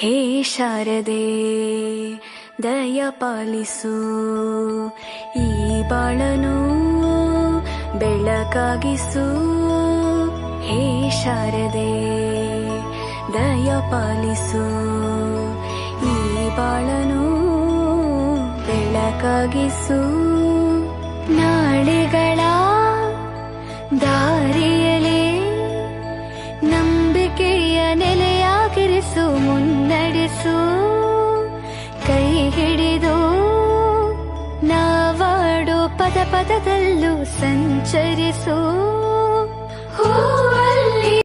ಹೇ ಶಾರದೆ ದಯ ಪಾಲಿಸು, ಈ ಬಾಳನು ಬೆಳಕಾಗಿಸು. ಹೇ ಶಾರದೆ ದಯ ಪಾಲಿಸು, ಈ ಬಾಳನು ಬೆಳಕಾಗಿಸು. ನಾಳೆಗಳ ದಾರಿಯಲೇ ನಂಬಿಕೆಯ ನೆಲೆಯಾಗಿರಿಸು, ಮುನ್ನಡೆಸು. ಕೈ ಹಿಡಿದು ನಾವಾಡೋ ಪದ ಪದದಲ್ಲೂ ಸಂಚರಿಸು.